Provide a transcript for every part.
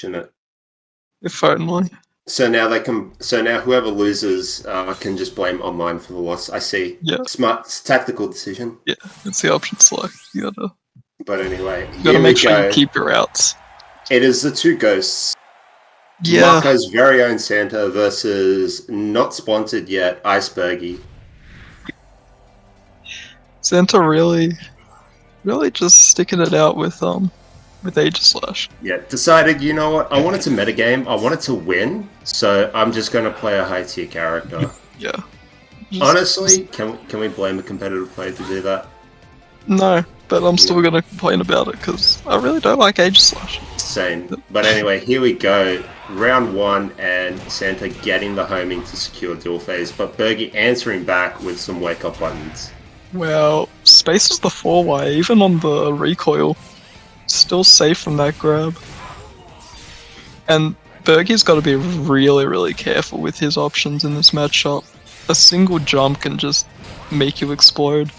Shouldn't it? If only. So now they can. So now whoever loses can just blame online for the loss. I see. Yeah. Smart, tactical decision. Yeah, it's the option select. You But anyway, gotta here make we sure go. you keep your outs. It is the two ghosts. Yeah. Marco's very own Santa versus not sponsored yet Iceburgy. Santa really just sticking it out with Aegislash. Yeah, decided, you know what, I wanted to metagame, I wanted to win, so I'm just going to play a high tier character. Yeah. Honestly, can we blame a competitive player to do that? No, but I'm still gonna complain about it because I really don't like Aegislash. Same. But anyway, here we go. Round one, and Santa getting the homing to secure dual phase, but Bergie answering back with some wake up buttons. Well, space is the 4Y, even on the recoil. Still safe from that grab. And Bergie's got to be really careful with his options in this matchup. A single jump can just make you explode.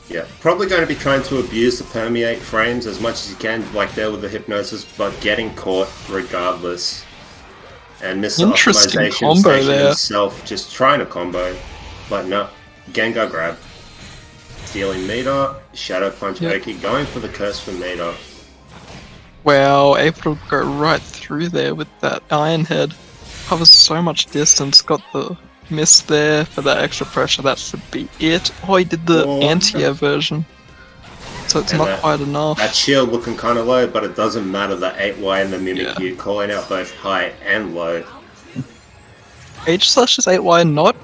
Yeah, probably going to be trying to abuse the permeate frames as much as you can, like there with the hypnosis, but getting caught regardless. And Mr. Interesting Optimization combo Station there. himself just trying to combo, but no. Gengar grab. Stealing meter, Shadow Punch Oki, going for the curse for meter. Wow, able to go right through there with that Iron Head. Covers so much distance, got the miss there for that extra pressure, that should be it. Oh, he did the anti-air version. So it's not quite enough. That shield looking kind of low, but it doesn't matter. The 8Y and the Mimikyu calling out both high and low. Aegislash's 8Y not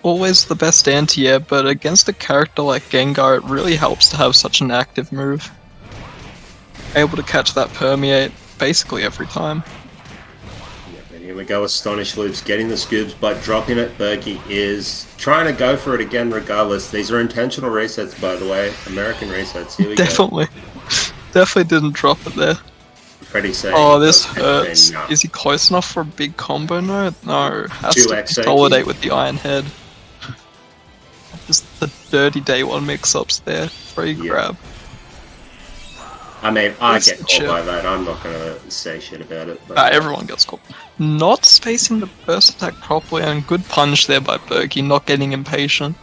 always the best anti-air, but against a character like Gengar, it really helps to have such an active move. Able to catch that permeate basically every time. And here we go, Astonish Loops getting the scoops, but dropping it. Berkey is trying to go for it again regardless. These are intentional resets, by the way. American resets. Here we go. Definitely didn't drop it there. Pretty safe. Oh, this hurts. No. Is he close enough for a big combo? No. Has to consolidate with the Iron Head. Just the dirty day one mix-ups there. Free grab. I mean, I get caught by that. I'm not going to say shit about it. But everyone gets caught. Not spacing the burst attack properly, and good punch there by Bergie, not getting impatient.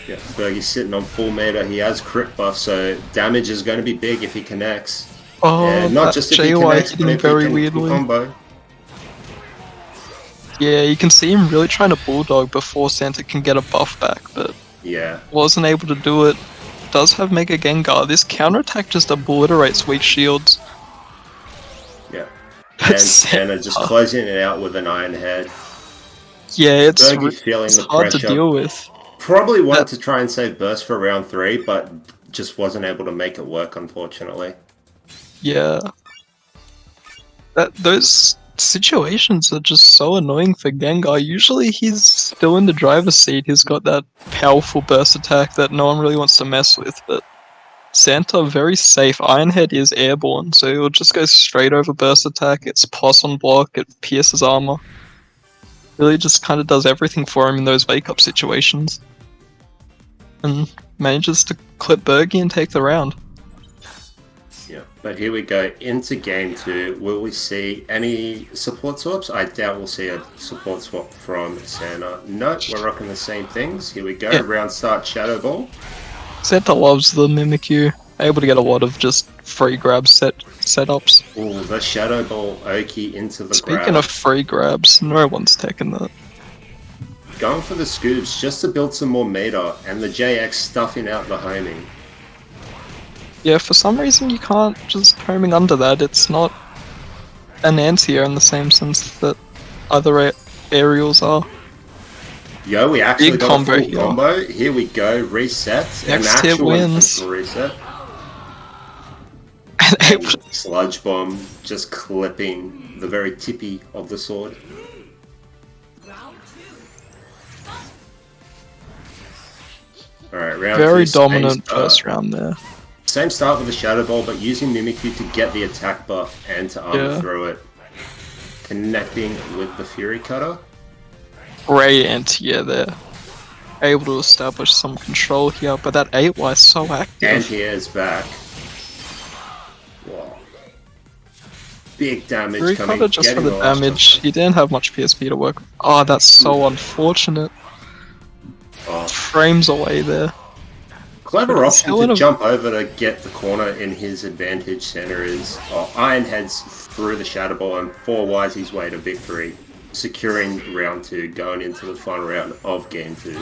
Yeah, Bergie's sitting on full meter. He has crit buff, so damage is going to be big if he connects. Oh, and not just if he connects, but if very he can weirdly. Combo. Yeah, you can see him really trying to bulldog before Santa can get a buff back, but wasn't able to do it. Does have Mega Gengar. This counterattack just obliterates weak shields. Yeah. And Santa just closing it out with an Iron Head. Yeah, it's feeling the hard pressure. to deal with. Probably wanted to try and save Burst for round 3, but just wasn't able to make it work, unfortunately. Yeah. Those situations are just so annoying for Gengar. Usually he's still in the driver's seat. He's got that powerful burst attack that no one really wants to mess with, but Santa very safe. Iron Head is airborne, so he'll just go straight over burst attack. It's pos on block, it pierces armor. Really just kind of does everything for him in those wake-up situations. And manages to clip Bergie and take the round. Yeah, but here we go into game 2. Will we see any support swaps? I doubt we'll see a support swap from Santa. No, we're rocking the same things. Here we go. Yeah. Round start Shadow Ball. Santa loves the Mimikyu. Able to get a lot of just free grab setups. Oh, the Shadow Ball Oki into the grab. Speaking of free grabs, no one's taking that. Going for the scoops just to build some more meter, and the JX stuffing out the homing. Yeah, for some reason you can't just homing under that. It's not an anti-air in the same sense that other aerials are. Yo, we actually Big got combo a full combo. Here we go, reset. Next hit wins. Reset. Sludge Bomb just clipping the very tippy of the sword. Alright, round very 2, dominant first round there. Same start with the Shadow Ball, but using Mimikyu to get the attack buff and to armor through it. Connecting with the Fury Cutter. Great anti-air there. Able to establish some control here, but that 8Y is so active. Anti-air's back. Wow. big damage Three coming. cutter just for getting the last damage. jump. He didn't have much PSP to work. Oh, that's so unfortunate. Oh. Frames away there. Clever But he's option still in to a- jump over to get the corner in his advantage center is Iron heads through the Shadow Ball and 4Ys his way to victory, securing round 2, going into the final round of game 2.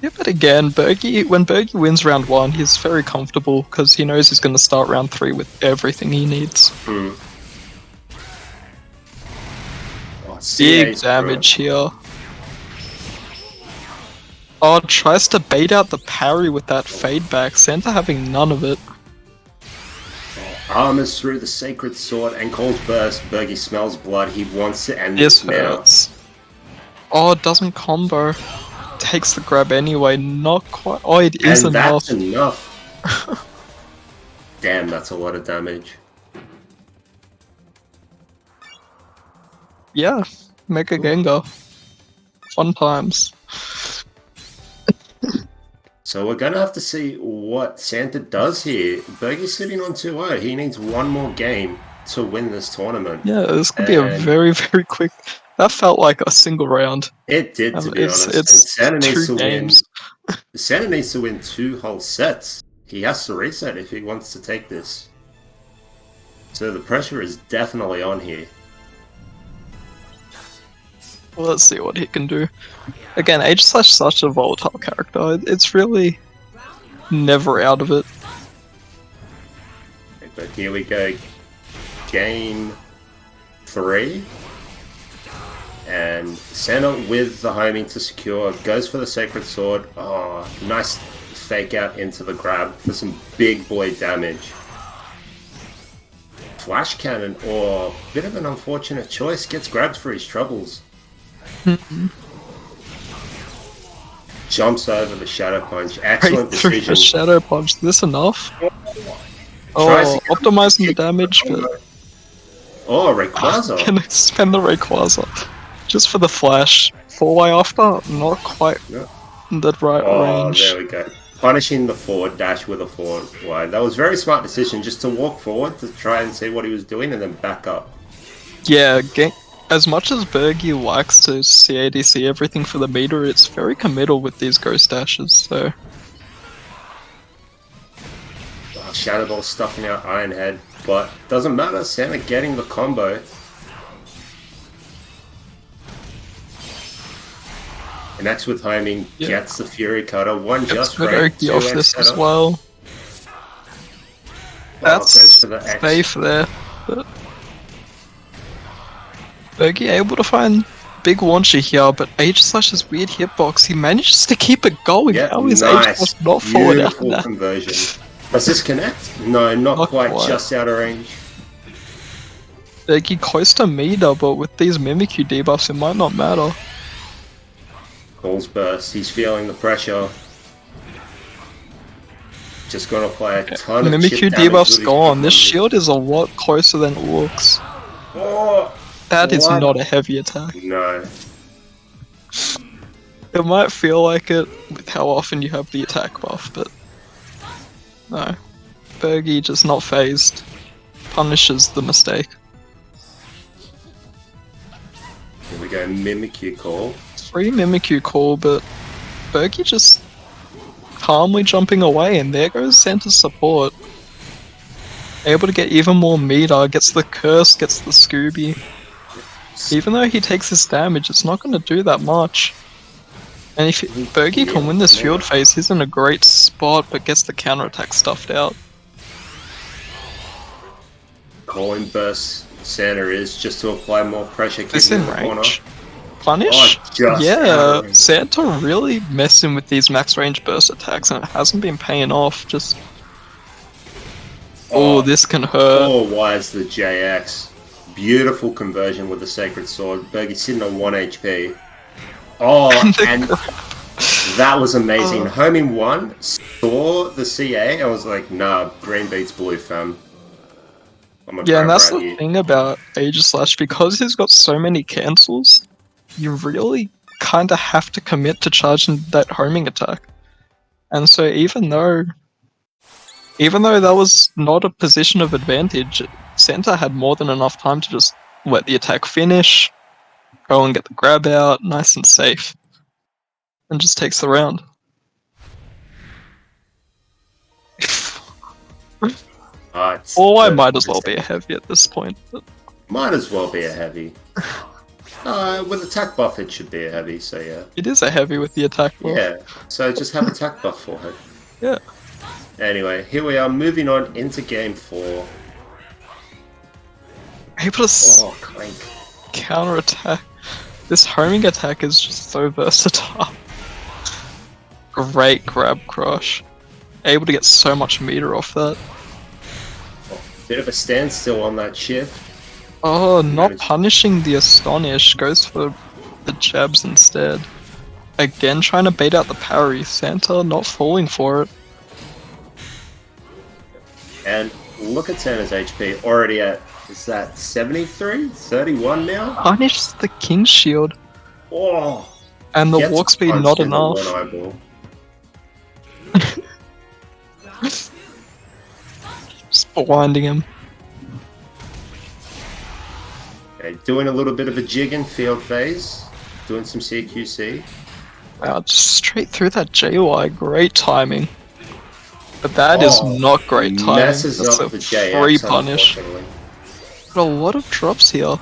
Yeah, but again, when Bergie wins round 1, he's very comfortable because he knows he's going to start round 3 with everything he needs. Oh, Big CA's damage here. Oh, tries to bait out the parry with that fade back. Santa having none of it. Armors through the Sacred Sword and calls burst. Bergie smells blood. He wants to end This this now. hurts. Oh, it doesn't combo. Takes the grab anyway. Not quite. Oh, it is And enough. that's enough. Damn, that's a lot of damage. Yeah, Mega Gengar. Fun times. So we're going to have to see what Santa does here. Bergie's sitting on 2-0. He needs one more game to win this tournament. Yeah, this could be a And very, very quick. That felt like a single round. It did, to be honest. And It's Santa needs 2 to games. win. Santa needs to win 2 whole sets. He has to reset if he wants to take this. So the pressure is definitely on here. Well, let's see what he can do. Again, Aegislash such a volatile character. It's really never out of it. But here we go. Game 3. And Santa with the homing to secure. Goes for the Sacred Sword. Oh, nice fake out into the grab for some big boy damage. Flash Cannon, or bit of an unfortunate choice, gets grabbed for his troubles. Jumps over the Shadow Punch. Excellent Right through decision. the Shadow Punch. This enough? Tries Oh, to- optimizing the damage, but Oh, Rayquaza. gonna spend the Rayquaza. Just for the flash. 4Y after? Not quite Yeah. the right Oh, range. there we go. Punishing the forward dash with a forward wide. That was a very smart decision, just to walk forward to try and see what he was doing and then back up. Yeah, as much as Bergie likes to CADC everything for the meter, it's very committal with these ghost dashes, so... Oh, Shadow Ball stuffing out Iron Head, but doesn't matter. Santa getting the combo. And next with homing, Yeah. gets the Fury Cutter. One just Gets frame, Bergie off 2x this as setup. well. Goes That's for the X. safe there, but... Bergie able to find big launcher here, but Aegislash's weird hitbox, he manages to keep it going. Yeah, How is nice. Aegislash not falling out of Beautiful that? conversion. Does this connect? No, not quite. Just out of range. Bergie close to meter, but with these Mimikyu debuffs, it might not matter. Calls burst. He's feeling the pressure. Just gonna play a ton of Mimikyu chip damage debuff's with his gone. This combo. shield is a lot closer than it looks. Oh, That is what? not a heavy attack. No. It might feel like it with how often you have the attack buff, but no. Bergie just not phased. Punishes the mistake. Here we go. Mimikyu call. 3 Mimikyu call, but Bergie just calmly jumping away, and there goes Santa's support. Able to get even more meter, gets the curse, gets the Scooby. Even though he takes this damage, it's not going to do that much. And if Bergie can win this field phase, he's in a great spot, but gets the counterattack stuffed out. Calling burst. Santa is just to apply more pressure. This Keeping in in the corner. range. Punish? Oh, just Yeah, out of range. Santa really messing with these max range burst attacks, and it hasn't been paying off. Just oh, this can hurt. Oh, why is the JX? Beautiful conversion with the Sacred Sword. Bergie sitting on 1 HP. Oh, and that was amazing. Homing 1, saw the CA, I was like, nah, green beats blue, fam. I'm gonna Yeah, and grab that's right the here. thing about Aegislash, because he's got so many cancels, you really kind of have to commit to charging that homing attack. And so even though Even though that was not a position of advantage, Santa had more than enough time to just let the attack finish, go and get the grab out, nice and safe, and just takes the round. Or I might as well be a heavy at this point. But might as well be a heavy. With attack buff, it should be a heavy, so yeah. it is a heavy with the attack buff. Yeah, so just have attack buff for it. Yeah. Anyway, here we are moving on into game 4. Able to Clank. counter attack. This homing attack is just so versatile. Great grab crush. Able to get so much meter off that. Bit of a standstill on that shift. Oh, not punishing the Astonish. Goes for the jabs instead. Again, trying to bait out the parry. Santa not falling for it. And look at Santa's HP. Already at, is that 73? 31 now? Punishes the King Shield. Oh! And the walk speed not enough. Just blinding him. Okay, doing a little bit of a jig in field phase. Doing some CQC. Wow, just straight through that JY. Great timing. But that is not great timing. Messes That's up a the JX, free punish. Got a lot of drops here.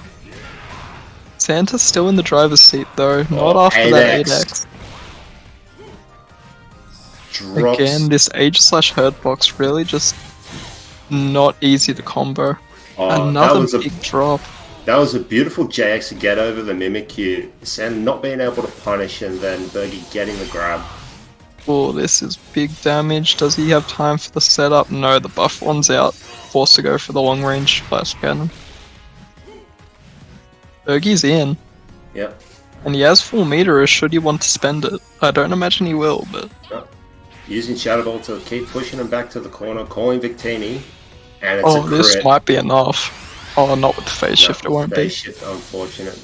Santa's still in the driver's seat though, not after that 8x. Drops. Again, this Aegislash hurt box really just not easy to combo. Another big drop. That was a beautiful JX to get over the Mimikyu. Santa not being able to punish and then Bergie getting the grab. Oh, this is big damage. Does he have time for the setup? No, the buff one's out. Forced to go for the long range flash cannon. Bergie's in. Yep. And he has full meter should he want to spend it. I don't imagine he will, but... No. Using Shadow Ball to keep pushing him back to the corner, calling Victini. And it's a crit. This might be enough. Oh, not with the phase shift, it won't be. Phase shift, unfortunate.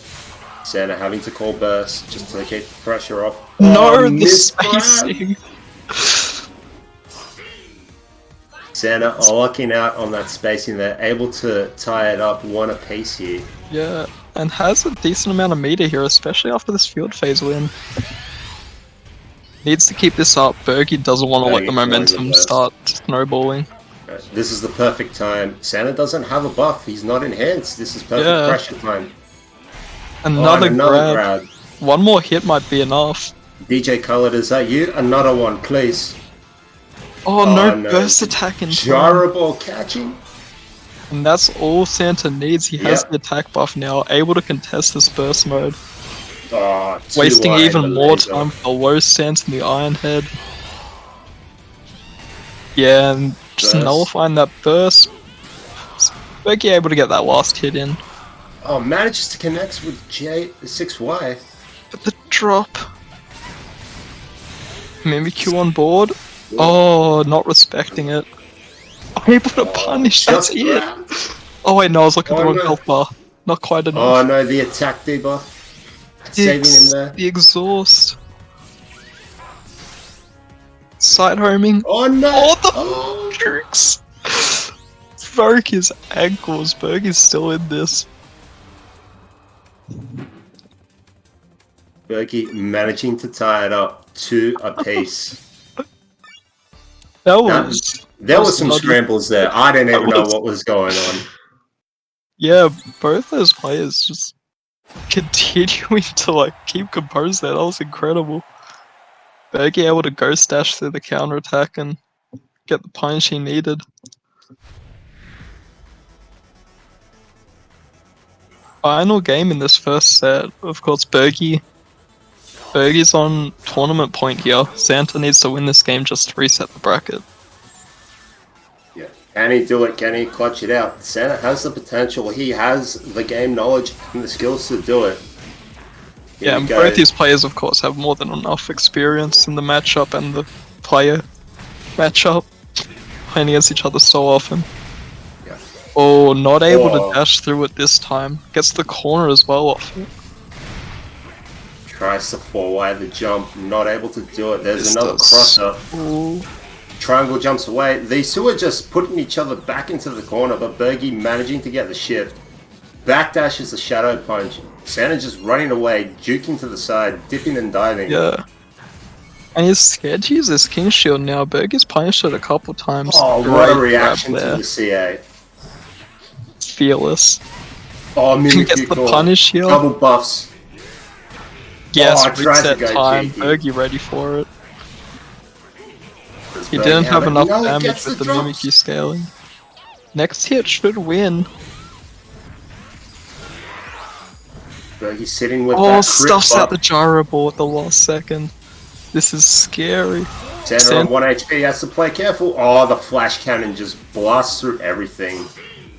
Santa having to call burst just to keep the pressure off. No, the spacing! Santa lucking out on that spacing there, able to tie it up one apiece here. Yeah, and has a decent amount of meter here, especially after this field phase win. Needs to keep this up. Bergie doesn't want to let the momentum start snowballing. This is the perfect time. Santa doesn't have a buff. He's not enhanced. This is perfect pressure time. Another grab. One more hit might be enough. DJ Colored, is that you? Another one, please. Oh, no burst attack in time. Gyro Ball catching. And that's all Santa needs. He has the attack buff now, able to contest this burst mode. Wasting even more time for the low stance in the Iron Head. Yeah, and just nullifying that burst. Bergie able to get that last hit in. Oh, manages to connect with J6Y. But the drop. Mimikyu on board. Oh, not respecting it. Able to punish, that's it. Oh wait, no, I was looking at the wrong health bar. Not quite enough. Oh no, the attack debuff. Saving him there. The exhaust. Side homing. Oh no! Oh, the tricks! Broke his ankles. Bergie's still in this. Bergie managing to tie it up to a piece. There was some scrambles there. I didn't even know what was going on. Yeah, both those players just continuing to keep composed there. That was incredible. Bergie able to ghost dash through the counter attack and get the punish he needed. Final game in this first set. Of course, Bergie's on tournament point here. Santa needs to win this game just to reset the bracket. Yeah. Can he do it? Can he clutch it out? Santa has the potential. He has the game knowledge and the skills to do it. Yeah, and both these players, of course, have more than enough experience in the matchup and the player matchup, playing against each other so often. Yeah. Oh, not able to dash through it this time. Gets the corner as well off it. Tries to 4-wide the jump, not able to do it. There's another crosser. Ooh. Triangle jumps away. These two are just putting each other back into the corner, but Bergie managing to get the shift. Backdashes the Shadow Punch. Santa just running away, juking to the side, dipping and diving. Yeah. And he's scared to use his King Shield now. Bergie's punished it a couple times. Oh, what a reaction to the CA. Fearless. Oh, He gets the punish here. Double buffs. Yes, I tried to reset go time. cheeky. Bergie ready for it. He Bergie didn't have it. enough No, he damage gets with the drops. Mimikyu scaling. Next hit should win. Bergie sitting with Oh, that crit stuffs buff. out the gyro ball at the last second. This is scary. Santa on 1 HP has to play careful. Oh, the flash cannon just blasts through everything,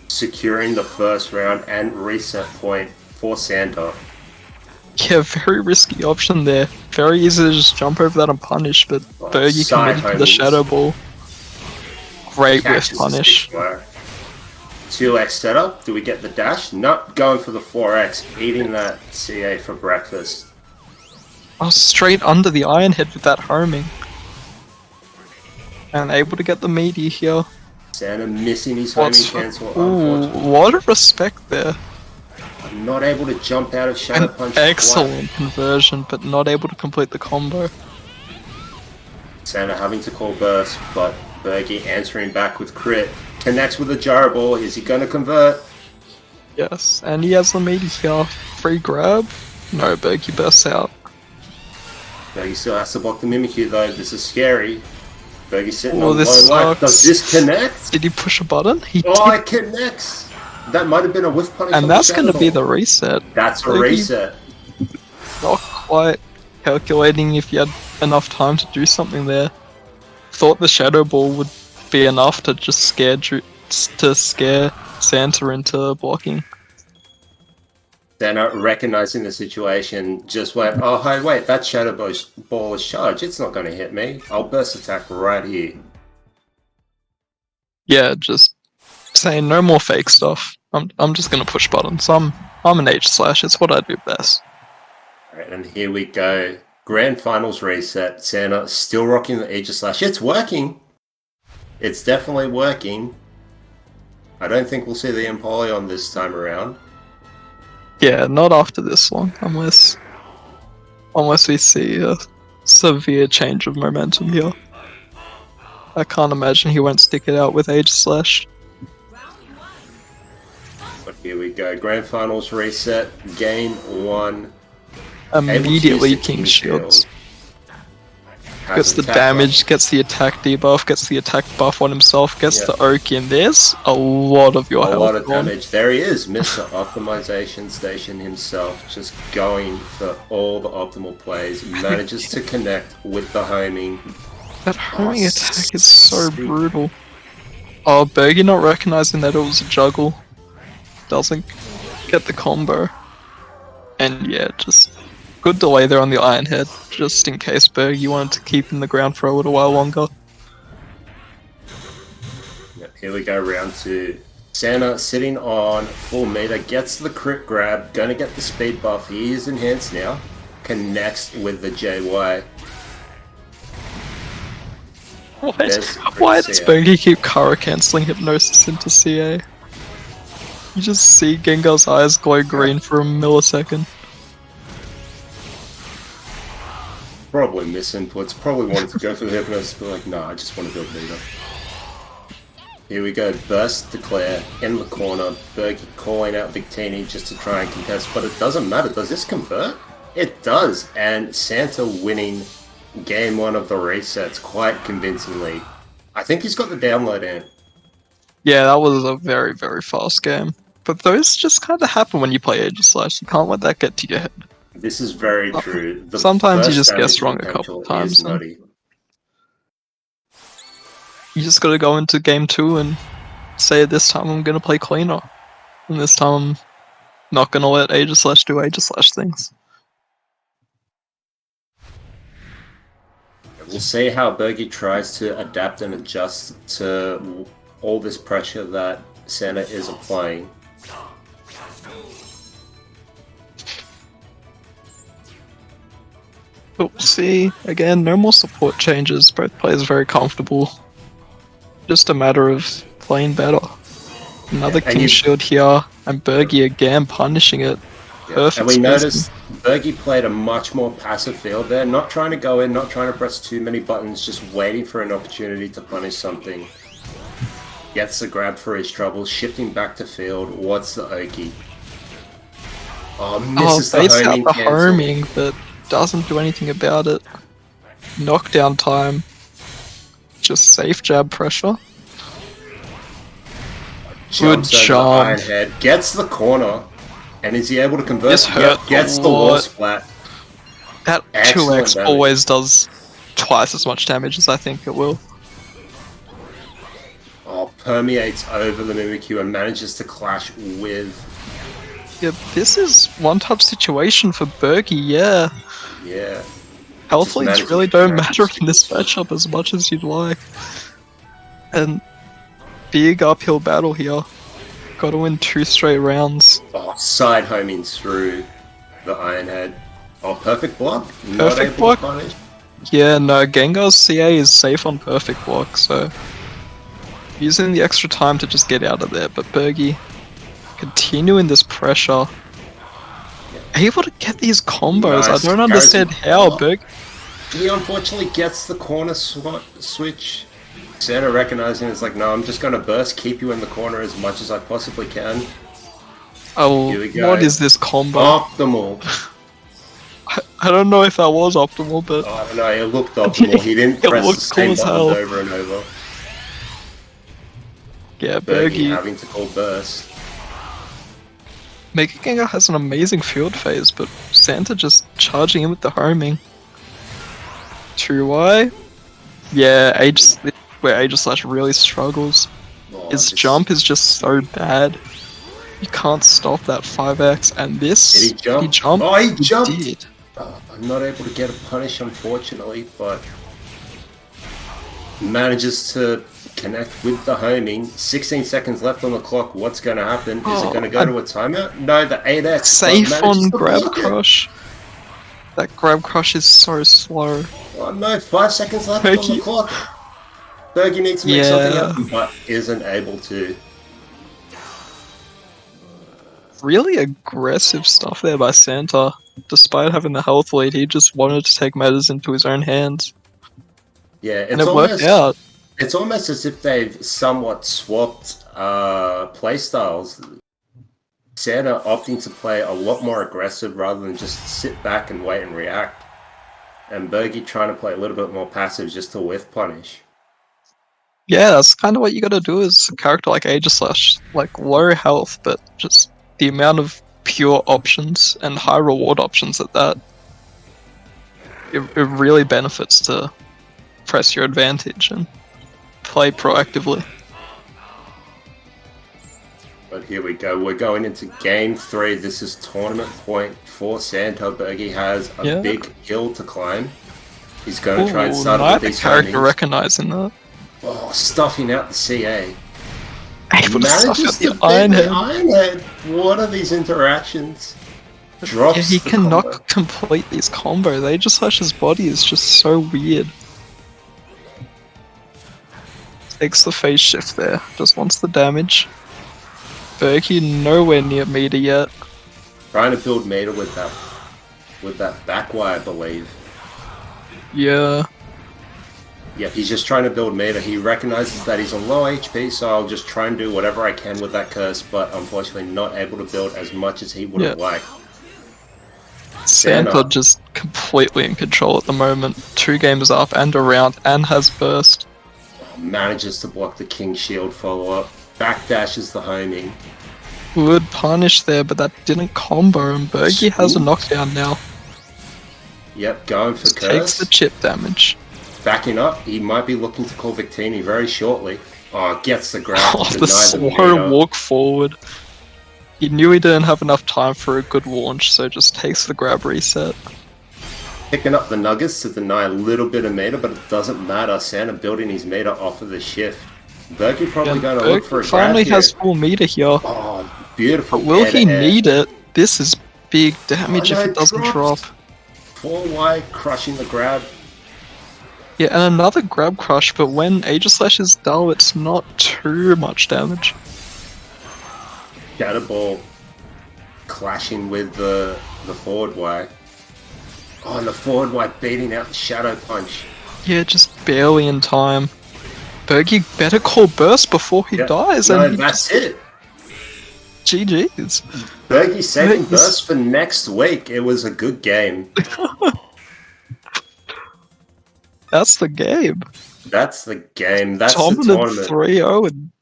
securing the first round and reset point for Santa. Yeah, very risky option there. Very easy to just jump over that and punish, but Bergie side committed to the homies. Shadow Ball. Great whiff Catches punish. the 2x setup. Do we get the dash? Nope, going for the 4x, eating that CA for breakfast. Oh, straight under the Iron Head with that homing. And able to get the meaty here. Santa missing his homing cancel, unfortunately. Ooh, lot of respect there. I'm not able to jump out of Shadow An Punch. excellent conversion, but not able to complete the combo. Santa having to call burst, but Bergie answering back with crit. Connects with a gyro ball. Is he going to convert? Yes, and he has the meaty here. Free grab? No, Bergie bursts out. Bergie still has to block the Mimikyu though. This is scary. Bergie sitting Oh, on this low life. sucks. Does this connect? Did he push a button? He Oh, did. it connects. That might have been a whiff punish. And on that's the going to Shadow be Ball. the reset. That's a Bergie reset. Not quite calculating if he had enough time to do something there. Thought the Shadow Ball would be enough to just scare Santa into blocking. Santa recognizing the situation just went, oh, hey, wait, that Shadow Ball is charged. It's not going to hit me. I'll burst attack right here. Yeah, just saying no more fake stuff. I'm just gonna push buttons. I'm an Aegislash. It's what I do best. Alright, and here we go. Grand Finals reset. Santa still rocking the Aegislash. It's working. It's definitely working. I don't think we'll see the Empoleon this time around. Yeah, not after this long, unless we see a severe change of momentum here. I can't imagine he won't stick it out with Aegislash. But here we go. Grand Finals reset. Game 1. Immediately Able to use the King Shields. Has Gets the attack damage, gets the attack debuff, gets the attack buff on himself, gets Yeah. the Oki, and there's a lot of your buff. A health lot of gone. damage. There he is, Mr. Optimization Station himself, just going for all the optimal plays. Manages to connect with the homing. That homing Oh, attack is so sick. brutal. Oh, Bergie not recognizing that it was a juggle. Doesn't get the combo. And yeah, just good delay there on the Iron Head, just in case Bergie wanted to keep in the ground for a little while longer. Yep, here we go, round 2. Santa sitting on full meter, gets the crit grab, gonna get the speed buff. He is enhanced now. Connects with the JY. Why does Bergie keep Kara cancelling Hypnosis into CA? You just see Gengar's eyes glow green for a millisecond. Probably misinputs, probably wanted to go for the hypnosis, but like, nah, I just want to build meter. Here we go, Burst Declare in the corner, Bergie calling out Victini just to try and contest, but it doesn't matter. Does this convert? It does, and Santa winning game 1 of the resets quite convincingly. I think he's got the download in. Yeah, that was a very, very fast game. But those just kind of happen when you play Aegislash. You can't let that get to your head. This is very true. The Sometimes you burst just damage guess wrong a potential couple times, is and- nutty. You just gotta go into game 2 and say this time I'm gonna play cleaner. And this time I'm not gonna let Aegislash do Aegislash things. We'll see how Bergie tries to adapt and adjust to all this pressure that Santa is applying. But we'll see. Again, no more support changes. Both players very comfortable. Just a matter of playing better. Another And King Shield here, and Bergie again punishing it. Perfect. And we spacing. noticed Bergie played a much more passive field there, not trying to go in, not trying to press too many buttons, just waiting for an opportunity to punish something. Gets the grab for his trouble, shifting back to field. What's the Oki? Oh, misses the homing the cancel. homing, but doesn't do anything about it. Knockdown time. Just safe jab pressure. Good Jumps over the jump. Iron Head, gets the corner, and is he able to convert? This hurt Gets a the wall lot. splat. That Excellent 2x damage. always does twice as much damage as I think it will. Oh, permeates over the Mimikyu and manages to clash with. Yeah, this is one-type situation for Bergie, yeah. Yeah. Health leads managed really to don't grab matter this. in this matchup as much as you'd like. And big uphill battle here. Gotta win 2 straight rounds. Oh, side homing through the Iron Head. Oh, perfect block. Not Perfect able block. to punish. Yeah, no, Gengar's CA is safe on perfect block, so using the extra time to just get out of there, but Bergie continuing this pressure. Able to get these combos, Nice. I don't understand how, Berg. He unfortunately gets the corner switch. Santa recognizing it's like, no, I'm just going to burst, keep you in the corner as much as I possibly can. Oh, Here we go. what is this combo? Optimal. I don't know if that was optimal, but I don't know, it looked optimal. He didn't It press the looked same cool as buttons hell. over and over. yeah, Bergie Bergie. having to call burst. Mega Gengar has an amazing field phase, but Santa just charging in with the homing. True Y? Yeah, where Aegislash really struggles. Oh, His this- jump is just so bad. You can't stop that 5x, and this... Did he jump? He jumped? Oh, he jumped! did. I'm not able to get a punish, unfortunately, but manages to connect with the homing. 16 seconds left on the clock. What's going to happen? Is it going to go to a timeout? No, the 8x. Safe manages on to Grab block it. Crush. That Grab Crush is so slow. Oh no, 5 seconds left on the Bergie. clock. Bergie needs to make Yeah. something happen, but isn't able to. Really aggressive stuff there by Santa. Despite having the health lead, he just wanted to take matters into his own hands. Yeah, And it's it worked almost, out. it's almost as if they've somewhat swapped playstyles. Santa opting to play a lot more aggressive rather than just sit back and wait and react. And Bergie trying to play a little bit more passive just to whiff punish. Yeah, that's kind of what you gotta do as a character like Aegislash. Like, low health, but just the amount of pure options and high reward options at that. It really benefits to press your advantage and play proactively. But here we go. We're going into game 3. This is tournament point for Santa. Bergie has a Yeah. big hill to climb. He's going to try and Ooh, start with neither these character homings. recognizing that. Oh, stuffing out the CA. Able to stuff Manages out to the beat Iron the Head. Iron Head. What are these interactions? Drops Yeah, he the cannot combo. complete these combos. Aegislash's body is just so weird. Takes the phase shift there. Just wants the damage. Bergie nowhere near meter yet. Trying to build meter with that back wire, I believe. Yeah. Yep, he's just trying to build meter. He recognizes that he's on low HP, so I'll just try and do whatever I can with that curse, but unfortunately not able to build as much as he would have Yeah. liked. Santa Santa. just completely in control at the moment. 2 games up and around and has burst. Manages to block the King Shield follow-up. Backdashes the homing. Good punish there, but that didn't combo, and Bergie has a knockdown now. Yep, going for Just takes curse. the chip damage. Backing up, he might be looking to call Victini very shortly. Oh, gets the grab. Oh, to the deny slow meter. walk forward. He knew he didn't have enough time for a good launch, so just takes the grab reset. Picking up the nuggets to deny a little bit of meter, but it doesn't matter. Santa building his meter off of the shift. Bergie probably And going to look for a Bergie grab finally here. has full meter here. Oh, beautiful. But will he air-to-air. need it? This is big damage Oh, no, if it doesn't drops. drop. 4Y crushing the grab. Yeah, and another grab crush, but when Aegislash is dull, it's not too much damage. Shadow Ball clashing with the forward Y. Oh, and the forward Y beating out the Shadow Punch. Yeah, just barely in time. Bergie better call Burst before he dies, No, and that's it. GG's. Bergie saving Burst for next week. It was a good game. That's the game. That's the game. That's the Dominant tournament. 3-0 in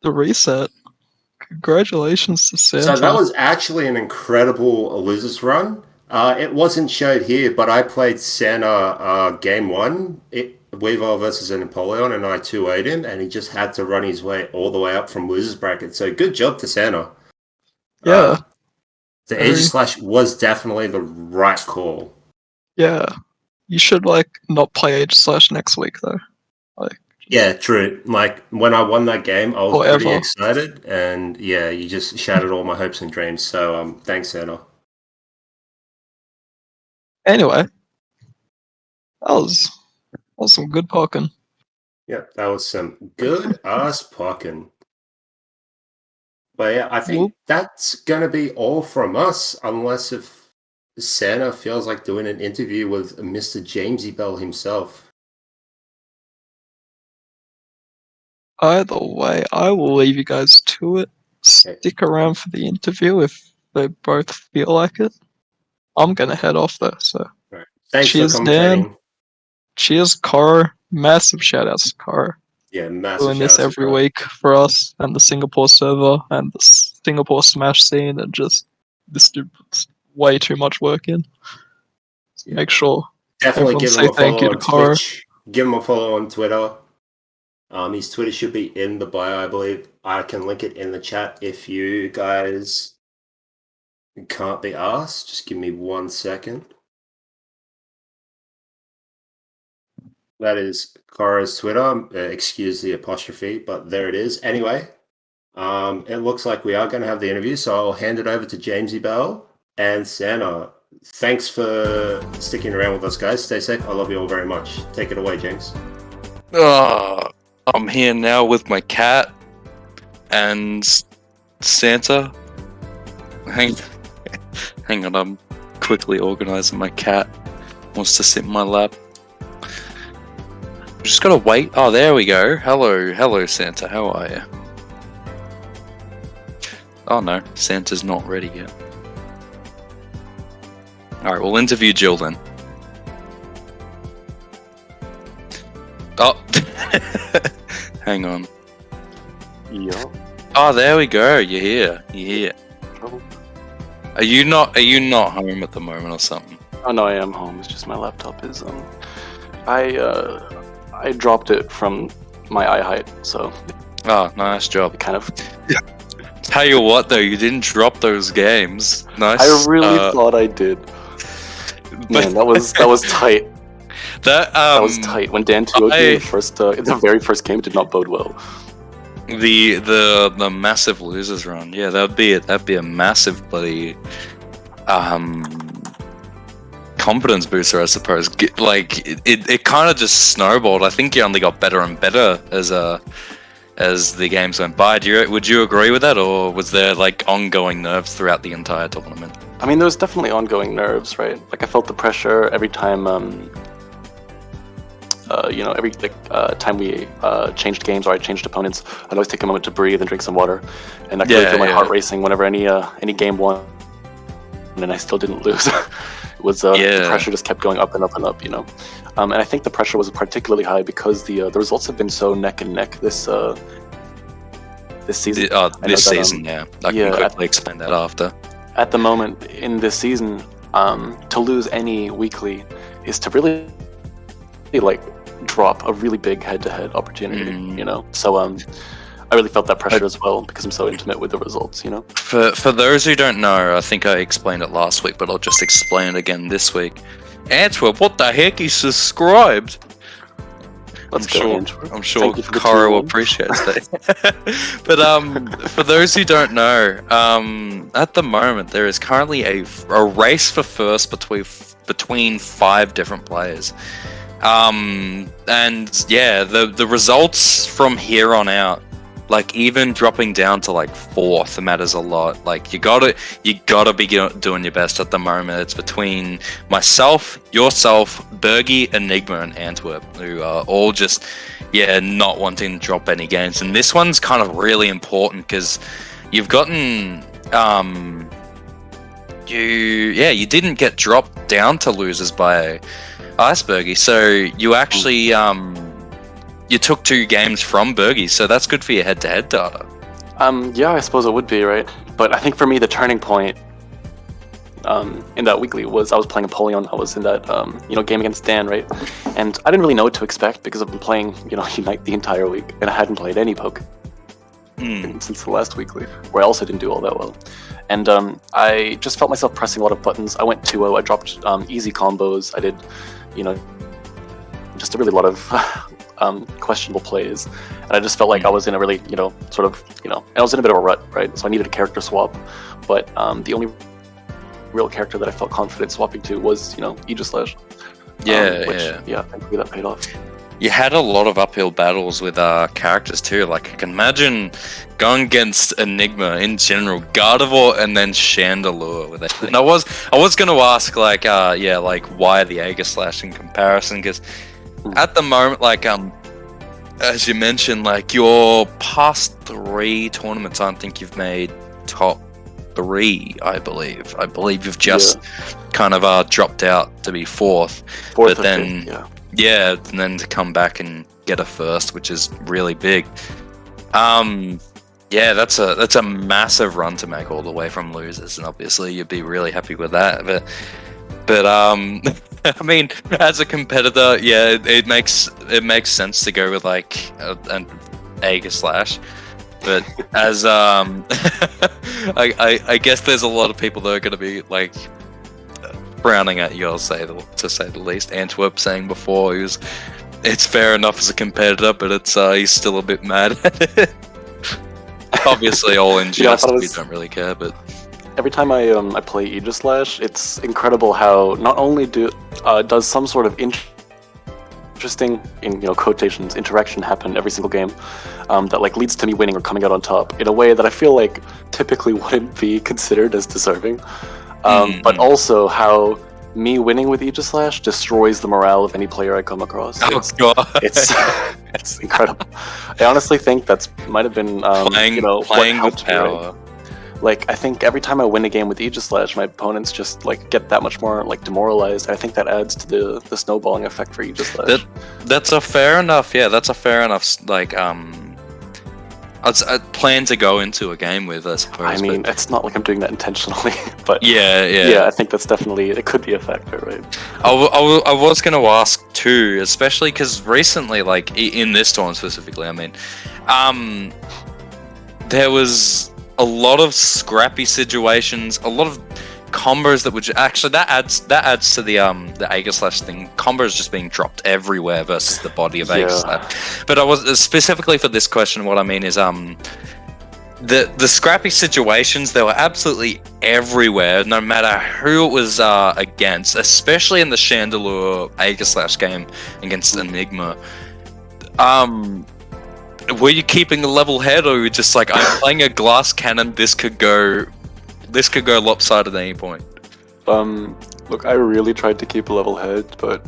the reset. Congratulations to Santa. So that was actually an incredible losers run. It wasn't showed here, but I played Santa game 1, Weavile versus a Napoleon, and I 2-0'd him, and he just had to run his way all the way up from losers bracket. So good job to Santa. Yeah. The Aegislash was definitely the right call. Yeah. You should, not play Aegislash next week, though. Yeah, true. When I won that game, I was pretty excited, and yeah, you just shattered all my hopes and dreams. So, thanks, Santa. Anyway, that was some good Pokkén. Yeah, that was some good ass Pokkén. But yeah, I think that's gonna be all from us, unless if Santa feels like doing an interview with Mr. Jamesy Bell himself. Either way, I will leave you guys to it. Stick around for the interview if they both feel like it. I'm gonna head off though, so. Right. Thanks cheers, for commentating. Dan. Cheers, Cora. Massive shout outs to Cora. Yeah, massive doing this every week for us and the Singapore server and the Singapore Smash scene, and just this dude puts way too much work in. So make sure definitely give him a follow on Twitch. Give him a follow on Twitter. His Twitter should be in the bio, I believe. I can link it in the chat if you guys can't be asked. Just give me 1 second. That is Cora's Twitter. Excuse the apostrophe, but there it is. Anyway, it looks like we are going to have the interview, so I'll hand it over to Jamesy Bell and Santa. Thanks for sticking around with us, guys. Stay safe. I love you all very much. Take it away, James. I'm here now with my cat and Santa. Hang on, I'm quickly organizing my cat. Wants to sit in my lap. Just gotta wait. Oh, there we go. Hello, Santa. How are you? Oh no, Santa's not ready yet. Alright, we'll interview Jill then. Oh, hang on. Yeah. Oh, there we go. You're here. Are you not home at the moment or something? Oh no, I am home. It's just my laptop is I dropped it from my eye height, so. Oh, nice job. Kind of. Tell you what though, you didn't drop those games. Nice. I really thought I did. Man, that was tight. That was tight. When Dan 2-0'd me in the very first game, it did not bode well. The massive losers run, yeah, that'd be a massive bloody confidence booster, I suppose. It kind of just snowballed. I think you only got better and better as the games went by. Would you agree with that, or was there ongoing nerves throughout the entire tournament? I mean, there was definitely ongoing nerves, right? I felt the pressure every time. Every time we changed games or I changed opponents, I'd always take a moment to breathe and drink some water, and I could really feel my heart racing whenever any game won, and I still didn't lose. It was the pressure just kept going up and up and up, and I think the pressure was particularly high because the results have been so neck and neck this season. Season, yeah. I can quickly explain that after. At the moment in this season, to lose any weekly is to really drop a really big head-to-head opportunity, So I really felt that pressure as well because I'm so intimate with the results, For those who don't know, I think I explained it last week, but I'll just explain it again this week. Antwerp, what the heck? He subscribed. I'm sure Caro appreciates that. But for those who don't know, at the moment there is currently a race for first between 5 different players. And yeah, the results from here on out, like even dropping down to like 4th matters a lot. Like you gotta be doing your best at the moment. It's between myself, yourself, Bergie, Enigma, and Antwerp, who are all just not wanting to drop any games. And this one's kind of really important because you've gotten you didn't get dropped down to losers by Iceburgy, so you actually you took 2 games from Bergie, so that's good for your head-to-head data. Yeah, I suppose it would be, right? But I think for me, the turning point in that weekly was I was playing Apollyon. I was in that game against Dan, right? And I didn't really know what to expect because I've been playing Unite the entire week, and I hadn't played any Pokkén since the last weekly, where I also didn't do all that well. And I just felt myself pressing a lot of buttons. I went 2-0. I dropped easy combos. I did, just a really lot of questionable plays, and I just felt like I was in a really, and I was in a bit of a rut, right? So I needed a character swap, but the only real character that I felt confident swapping to was, Aegislash. Thankfully that paid off. You had a lot of uphill battles with characters too. Like I can imagine going against Enigma in general, Gardevoir, and then Chandelure with it. And I was going to ask why the Aegislash in comparison? Because at the moment, as you mentioned, your past 3 tournaments, I think you've made top 3. I believe you've just kind of dropped out to be 4th, but then. Yeah, and then to come back and get a 1st, which is really big. That's a massive run to make all the way from losers, and obviously you'd be really happy with that. But I mean, as a competitor, it makes sense to go with an Aegislash. But as I guess there's a lot of people that are going to be frowning at you, to say the least. Antwerp saying before it's fair enough as a competitor, but he's still a bit mad at it. Obviously, all in jest, we don't really care. But every time I play Aegislash, it's incredible how not only does some sort of interesting, in quotations, interaction happen every single game that leads to me winning or coming out on top in a way that I feel like typically wouldn't be considered as deserving. But also how me winning with Aegislash destroys the morale of any player I come across. It's incredible. I honestly think that's might have been playing with power. Right? I think every time I win a game with Aegislash, my opponents just get that much more demoralized. I think that adds to the snowballing effect for Aegislash. That's a fair enough. Yeah, that's a fair enough. I plan to go into a game with, I suppose. I mean, it's not like I'm doing that intentionally, but yeah. I think that's definitely, it could be a factor, right? I was going to ask too, especially because recently, in this tournament specifically, I mean, there was a lot of scrappy situations, a lot of combos that would actually that adds to the Aegislash thing. Combos just being dropped everywhere versus the body of Aegislash. But I was specifically for this question, what I mean is the scrappy situations, they were absolutely everywhere, no matter who it was against, especially in the Chandelure Aegislash game against Enigma. Were you keeping a level head, or were you just I'm playing a glass cannon, this could go lopsided at any point? Look, I really tried to keep a level head, but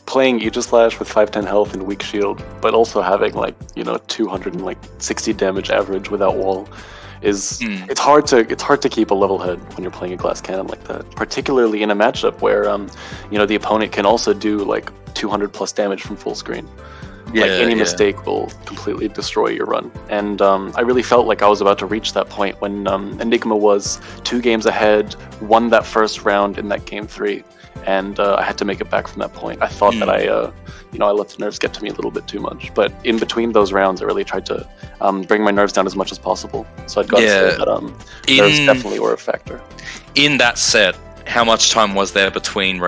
playing Aegislash with 510 health and weak shield, but also having 260 damage average without wall is it's hard to keep a level head when you're playing a glass cannon like that, particularly in a matchup where the opponent can also do 200 plus damage from full screen. Any mistake will completely destroy your run. And I really felt like I was about to reach that point when Enigma was 2 games ahead, won that first round in that game 3, and I had to make it back from that point. I thought that I let the nerves get to me a little bit too much. But in between those rounds, I really tried to bring my nerves down as much as possible. So I'd got to say that nerves definitely were a factor. In that set, how much time was there between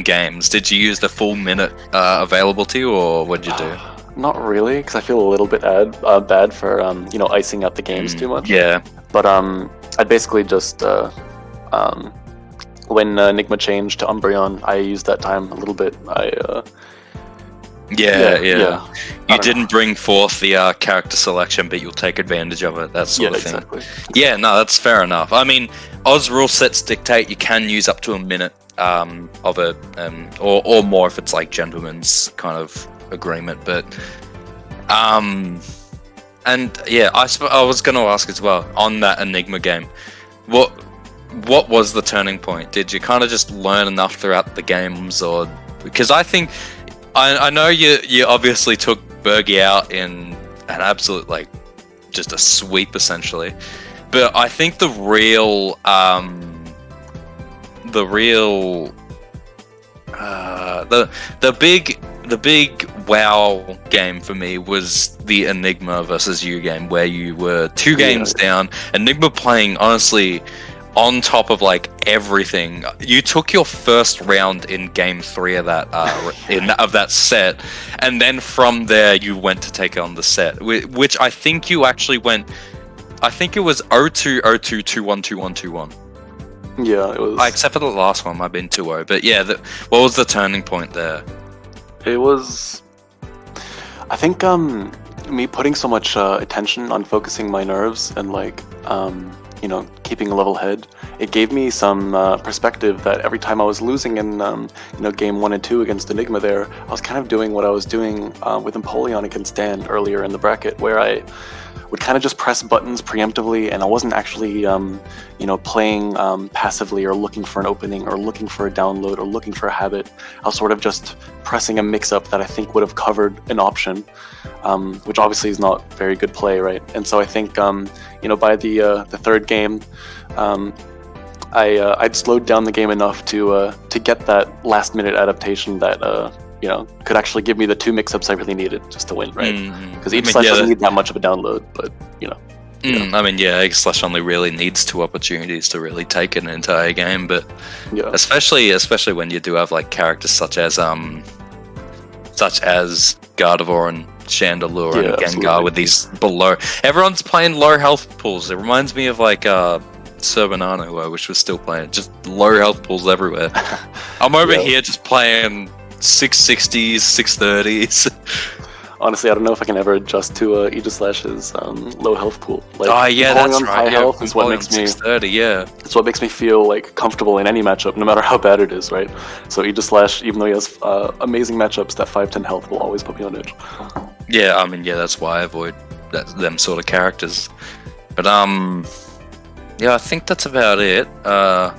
games? Did you use the full minute available to you, or what did you do? Not really, because I feel a little bit bad for icing out the games too much. Yeah. But I'd basically just when Enigma changed to Umbreon, I used that time a little bit. You didn't bring forth the character selection, but you'll take advantage of it, that sort of thing. Exactly. Yeah, no, that's fair enough. I mean, Oz rule sets dictate you can use up to a minute of it, or more if it's like gentleman's kind of agreement. But and yeah, I was going to ask as well on that Enigma game, what was the turning point? Did you kind of just learn enough throughout the games, or because I think I know you obviously took Bergie out in an absolute just a sweep essentially, but I think the big wow game for me was the Enigma versus you game, where you were 2 games down, Enigma playing honestly on top of everything. You took your first round in game 3 of that of that set, and then from there you went to take on the set, which I think you actually went. I think it was 0-2, 0-2, 2-1, 2-1, 2-1. Yeah, it was. Except for the last one, might have been 2-0. But yeah, what was the turning point there? It was, I think, me putting so much attention on focusing my nerves and keeping a level head. It gave me some perspective that every time I was losing in game 1 and 2 against Enigma, there I was kind of doing what I was doing with Empoleon against Dan earlier in the bracket, where I would kind of just press buttons preemptively, and I wasn't actually playing passively or looking for an opening or looking for a download or looking for a habit. I was sort of just pressing a mix-up that I think would have covered an option, which obviously is not very good play, right? And so I think by the third game, I'd slowed down the game enough to get that last-minute adaptation that could actually give me the 2 mix-ups I really needed just to win, right? Because Aegislash doesn't need that much of a download, but I mean, Aegislash only really needs 2 opportunities to really take an entire game, but especially when you do have characters such as Gardevoir and Chandelure and Gengar, absolutely, with these below. Everyone's playing low health pools. It reminds me of Sir Banana, who I wish was still playing. Just low health pools everywhere. I'm over here just playing 660s, 630s. Honestly, I don't know if I can ever adjust to Aegislash's low health pool. That's right. High health is what makes me 630. It's what makes me feel comfortable in any matchup, no matter how bad it is, right? So Aegislash, even though he has amazing matchups, that 5-10 health will always put me on edge. Yeah, I mean, that's why I avoid them sort of characters. But I think that's about it. I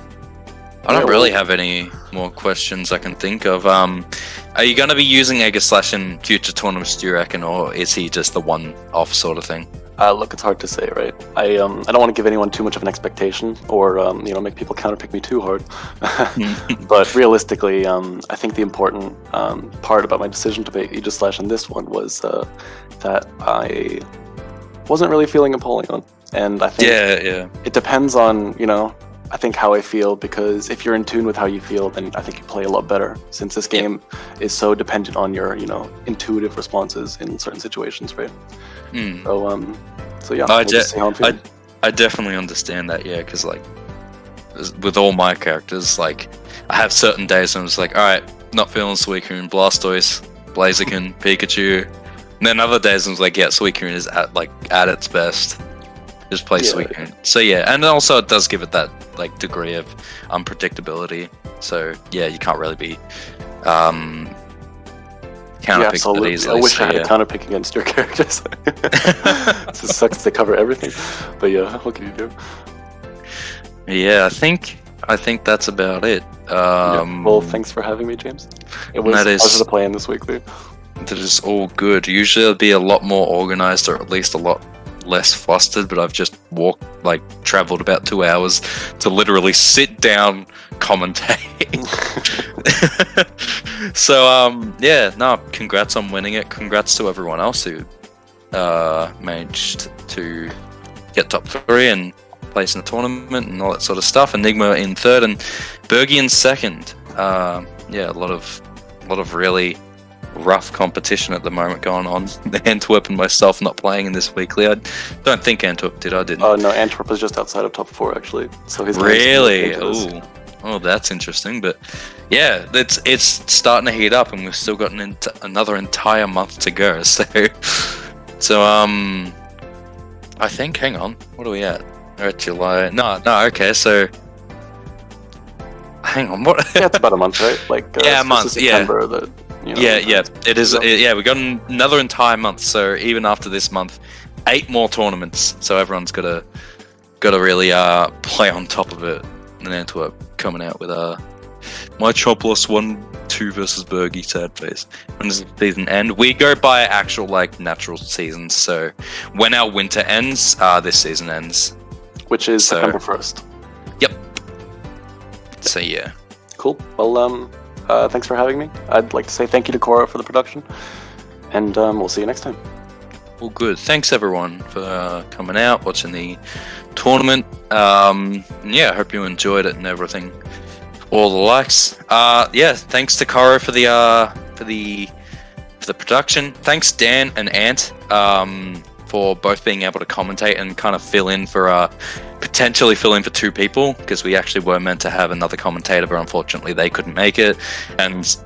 don't really have any more questions I can think of. Are you going to be using Aegislash in future tournaments, do you reckon, or is he just the one-off sort of thing? Look, it's hard to say, right? I don't want to give anyone too much of an expectation, or make people counterpick me too hard. But realistically, I think the important part about my decision to pick Aegislash in this one was that I wasn't really feeling Empoleon, and I think it depends on I think how I feel, because if you're in tune with how you feel, then I think you play a lot better, since this game is so dependent on your intuitive responses in certain situations, right? So yeah, I definitely understand that, because with all my characters, I have certain days when I'm just alright, not feeling Suicune, Blastoise, Blaziken, Pikachu, and then other days I'm Suicune is at its best. Just play Suicune. So and also it does give it that degree of unpredictability. So you can't really be counterpicked that easily. I wish I had a counterpick against your characters. It sucks to cover everything, but what can you do? Yeah, I think that's about it. Well, thanks for having me, James. It was a pleasure to play in this week, dude. That is all good. Usually it'll be a lot more organized, or at least a lot less flustered, but I've just traveled about 2 hours to literally sit down, commentate. So congrats on winning it. Congrats to everyone else who managed to get top 3 and place in the tournament and all that sort of stuff. Enigma in 3rd and Bergie in 2nd. A lot of really rough competition at the moment going on. Antwerp and myself not playing in this weekly. I don't think Antwerp did. I didn't. No, Antwerp was just outside of top 4 actually. So his really. Ooh. Oh, that's interesting. But yeah, it's starting to heat up, and we've still got another entire month to go. So I think. Hang on. What are we at? We're at July. No. Okay, so. Hang on. What? Yeah, it's about a month, right? Like yeah, a month. September, Yeah. that, Yeah. It is. Yeah, we got another entire month. So even after this month, 8 more tournaments. So everyone's got to really play on top of it. And Antwerp coming out with my Chop lost 1-2 versus Bergie, sad face. When does the season end? We go by actual natural seasons. So when our winter ends, this season ends, which is September 1st. Yep. So yeah. Cool. Well, thanks for having me. I'd like to say thank you to Cora for the production, and we'll see you next time. Well, good. Thanks everyone for coming out, watching the tournament. Yeah, I hope you enjoyed it and everything. All the likes. Yeah, thanks to Cora for the production. Thanks Dan and Ant for both being able to commentate and kind of potentially fill in for 2 people, because we actually were meant to have another commentator, but unfortunately they couldn't make it, and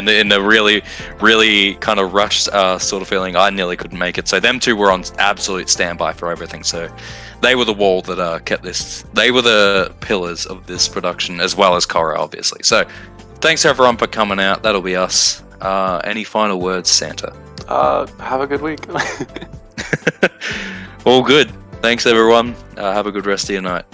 in a really kind of rushed sort of feeling, I nearly couldn't make it, so them 2 were on absolute standby for everything. So they were the wall that kept this. They were the pillars of this production, as well as Cora, obviously. So thanks everyone for coming out. That'll be us. Any final words, Santa? Have a good week. All good. Thanks everyone. Have a good rest of your night.